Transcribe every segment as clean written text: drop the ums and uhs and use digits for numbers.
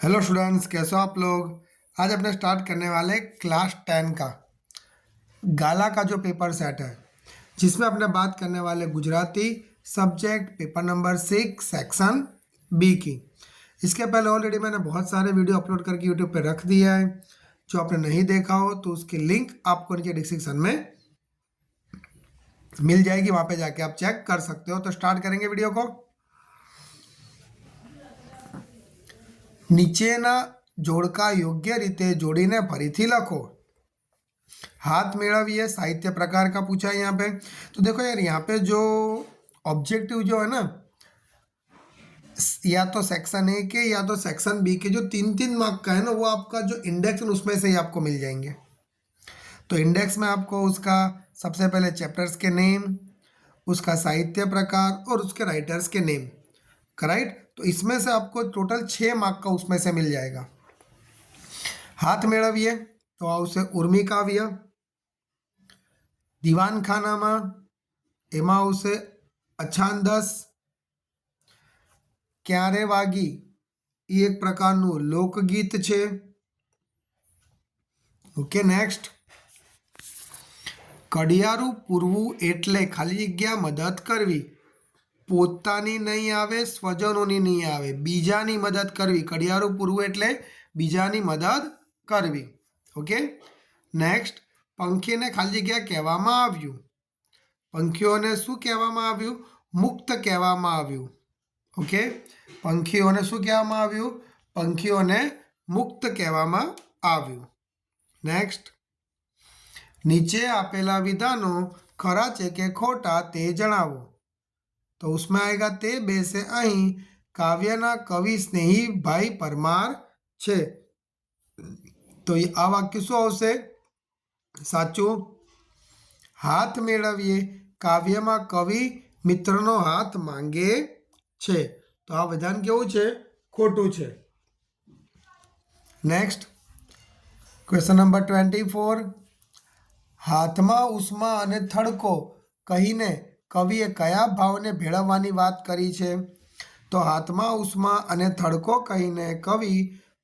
Hello students, कैसे हो आप लोग। आज अपने स्टार्ट करने वाले क्लास 10 का गाला का जो पेपर सेट है, जिसमें अपने बात करने वाले Gujarati subject paper number 6 section B की। इसके पहले ऑलरेडी मैंने बहुत सारे वीडियो अपलोड करके यूट्यूब पे रख दिया है। जो आपने नहीं देखा हो तो उसकी लिंक आपको नीचे डिस्क्रिप्शन में मिल जाएगी, वहाँ पे जाके आप चेक कर सकते हो। तो स्टार्ट करेंगे वीडियो को। નીચેના જોડકા યોગ્ય રીતે જોડીને ફરીથી લખો। हाथ मेड़विए साहित्य प्रकार का पूछा है यहाँ पे। तो देखो यार, यहाँ पे जो ऑब्जेक्टिव जो है ना, या तो सेक्शन ए के या तो सेक्शन बी के जो 3-3 मार्क का है ना, वो आपका जो इंडेक्स है उसमें से ही आपको मिल जाएंगे। तो इंडेक्स में आपको उसका सबसे पहले चैप्टर्स के नेम, उसका साहित्य प्रकार और उसके राइटर्स के नेम, राइट। तो इसमें से आपको टोटल 6 मार्क का उसमें से मिल जाएगा। हाथ मेड़विए तो आवशे उर्मी काव्य। दीवानखानामां एमां आवशे अछांदस। क्यारे वागी એ એક પ્રકારનું લોકગીત છે। Okay, next. કડિયારું પૂરવું એટલે ખાલી જગ્યા મદદ કરવી। પોતાની નહીં આવે, સ્વજનોની નહીં આવે, બીજાની મદદ કરવી। કડિયારું પૂરવું એટલે બીજાની મદદ કરવી। Okay, next. પંખીને ખાલી જગ્યા કહેવામાં આવ્યું। પંખીઓને શું કહેવામાં આવ્યું? મુક્ત કહેવામાં આવ્યું। ઓકે, પંખીઓને શું કહેવામાં આવ્યું? પંખીઓને મુક્ત કહેવામાં આવ્યું। નેક્સ્ટ। નીચે આપેલા વિધાનો ખરા છે કે ખોટા તે જણાવો। तो उसमें आएगा ते बेसे अहीं काव्यना कवि स्नेही भाई परमार छे। तो ये आ वाक्य शुं आवशे? साचुं। हाथ मेळवीए काव्यमां कवि मित्रनो हाथ मांगे छे। तो आ विधान केवुं छे? खोटुं छे। Next, question number 24। हाथमां उष्मा अने थड़को कहीने कविए कया भावने भेळववानी वात करी छे? तो हाथमां उष्मा अने थड़को कहीने कवि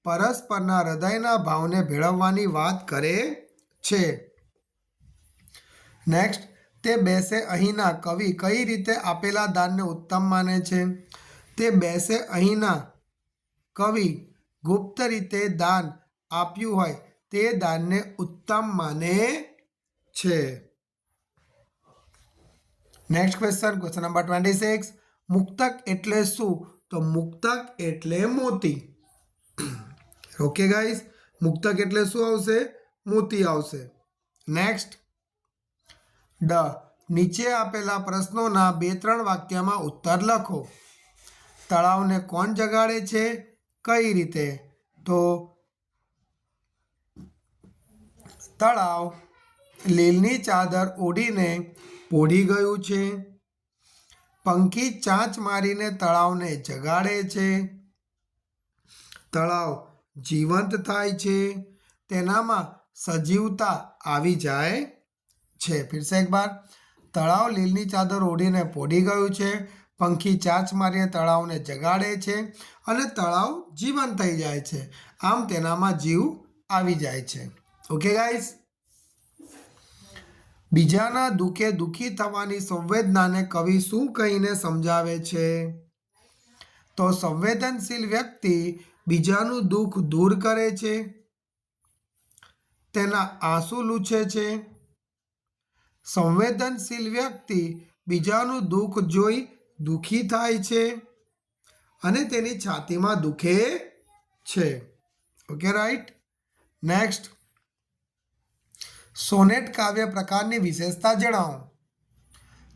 परस्परना हृदयना भावने भेळववानी वात करे छे। नेक्स्ट, ते बेसे अहीना कवि कई रीते आपेला दानने उत्तम माने छे? ते बेसे अहीना कवि गुप्त रीते दान आप्युं होय ते दानने उत्तम माने छे। Next question, question number 26। मुक्तक एटले शुं? तो मुक्तक एटले मोती। ओके गाइस, मुक्तक एटले शुं आवशे? मोती आवशे। नेक्स्ट, ड नीचे आपेला प्रश्नोना 2-3 वाक्यमां उत्तर लखो। तळावने कोण जगाड़े छे? कई रीते? तो तळाव લીલની ચાદર ઓઢીને પોઢી ગયું છે। પંખી ચાંચ મારીને તળાવને જગાડે છે। તળાવ જીવંત થાય છે, તેનામાં સજીવતા આવી જાય છે। फिर से एक बार। તળાવ લીલની ચાદર ઓઢીને પોઢી ગયું છે, પંખી ચાંચ મારીને તળાવને જગાડે છે અને તળાવ જીવંત થઈ જાય છે, આમ તેનામાં જીવ આવી જાય છે। ઓકે ગાઈસ, બીજાના દુઃખે દુઃખી થવાની સંવેદનાને કવિ શું કહીને સમજાવે છે? તો સંવેદનશીલ વ્યક્તિ બીજાનું દુઃખ દૂર કરે છે, તેના આંસુ લૂછે છે। સંવેદનશીલ વ્યક્તિ બીજાનું દુઃખ જોઈ દુઃખી થાય છે અને તેની છાતીમાં દુખે છે। Okay right. નેક્સ્ટ, સોનેટ કાવ્ય પ્રકારની વિશેષતા જણાવો।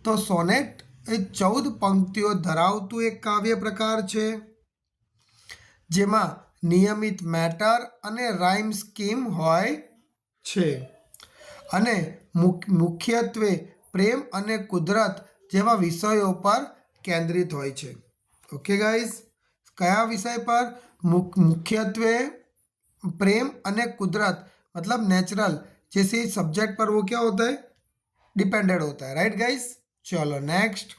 તો સોનેટ એ 14 પંક્તિઓ ધરાવતું એક કાવ્ય પ્રકાર છે, જેમાં નિયમિત મેટર અને રાઇમ સ્કીમ હોય છે અને મુખ્યત્વે પ્રેમ અને કુદરત જેવા વિષયો પર કેન્દ્રિત હોય છે। ઓકે ગાઈસ, કયા વિષય પર? मुख्यत्वे प्रेम અને कुदरत, मतलब नेचुरल जैसे सब्जेक्ट पर वो क्या होता है? डिपेंडेंट होता है। राइट गाइस, चलो नेक्स्ट।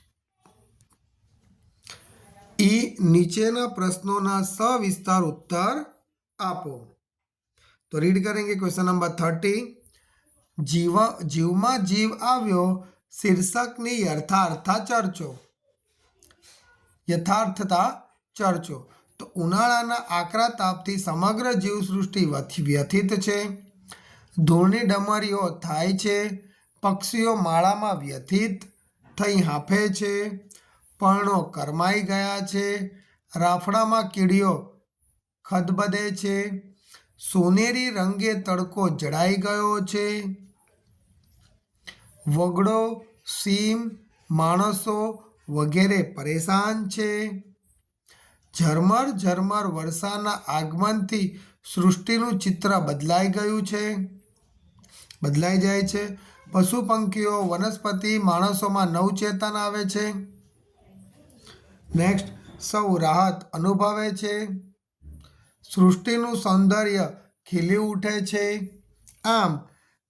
नीचेना प्रश्नों सविस्तार उत्तर आपो। तो रीड करेंगे क्वेश्चन नंबर 30। जीव में जीव आव्यो शीर्षकनी यथार्थता चर्चो। यथार्थता चर्चो। तो उनाळाना आकरा तापथी समग्र जीवसृष्टि व्यथित छे। धूळनी डमरीओ थाय छे। पक्षीओ माळामां व्यथित थई हांफे छे। पर्णो करमाई गया छे। राफड़ामां कीड़ीओ खदबदे छे। सोनेरी रंगे तड़को जड़ाई गयो छे। वगड़ो सीम माणसो वगैरे परेशान छे। झरमर झरमर वर्षाना आगमनथी सृष्टिनुं चित्र बदलाई गयुं छे। बदलाई जाय छे। पशु पंखीओ वनस्पति माणसोमां नवचेतन आवे छे। नेक्स्ट, सौ राहत अनुभवे छे। सृष्टिनुं सौंदर्य खीली उठे छे। आम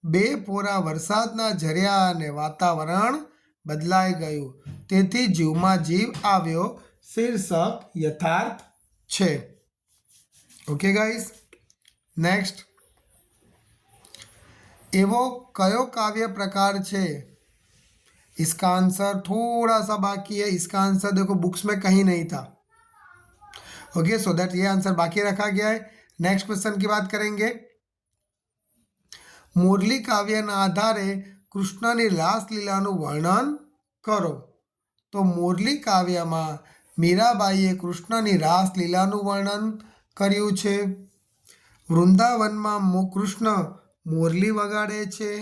बे पोरा वरसादना झर्या अने वातावरण बदलाई गयुं, तेथी जीवमां जीव आव्यो शीर्षक यथार्थ छे। ओके गाइस, नेक्स्ट, एवो कयो काव्य प्रकार छे? इसका आंसर थोड़ा सा बाकी है। इसका आंसर देखो बुक्स में कहीं नहीं था। ओके, सो दैट ये आंसर बाकी रखा गया है। नेक्स्ट क्वेश्चन की बात करेंगे। मुरली काव्यना आधारे कृष्णनी रासलीलानुं वर्णन करो। तो मुरली काव्यमां मीराबाईए कृष्णनी रासलीलानुं वर्णन कर्युं छे। वृंदावनमां कृष्ण मुरली वगाड़े छे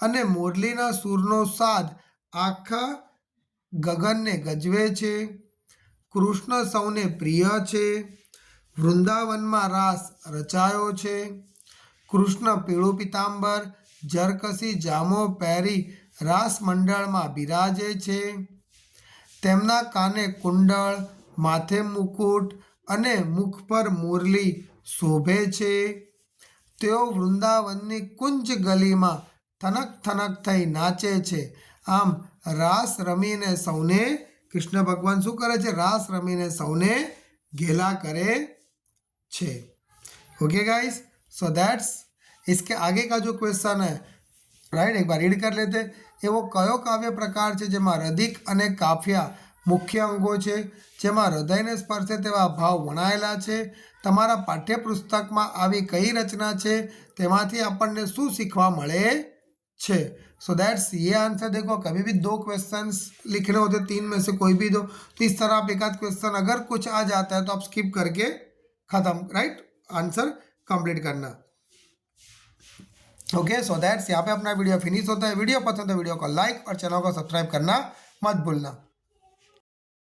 अने मुरलीना सूरनो साद आखा गगनने गजवे छे। कृष्ण सौने प्रिय छे। वृंदावनमां रास रचायो छे। कृष्ण पीळुं पीतांबर जरकसी जामो पहेरी रास मंडळमां बिराजे छे। तेमना काने कुंडळ, माथे मुकुट अने मुख पर मुरली शोभे छे। तेओ वृंदावननी कुंज गलीमां थनक थनक थई नाचे छे। आम रास रमीने सौने कृष्ण भगवान शू करे छे? रास रमीने सौने घेला करे छे। ओके गाइस, सो दैट्स इसके आगे का जो क्वेश्चन है, राइट, एक बार रीड कर लेते। एवो कयो काव्य प्रकार छे जेमां रदिक अने काफिया मुख्य अंगो छे, जेमां हृदयने स्पर्शे तेवा भाव वणायेला छे। तमारा पाठ्यपुस्तकमां आवी कई रचना छे, तेमांथी आपणने शुं शीखवा मळे छे? सो दैट्स ये आंसर देखो। कभी भी 2 क्वेश्चंस लिखने होते, 3 में से कोई भी दो। तो इस तरह आप एक आध क्वेश्चन अगर कुछ आ जाता है तो आप स्किप करके खत्म, राइट, आंसर कंप्लीट करना। ओके, सो दैट्स यहाँ पे अपना वीडियो फिनिश होता है। वीडियो पसंद है वीडियो को लाइक और चैनल को सब्सक्राइब करना मत भूलना।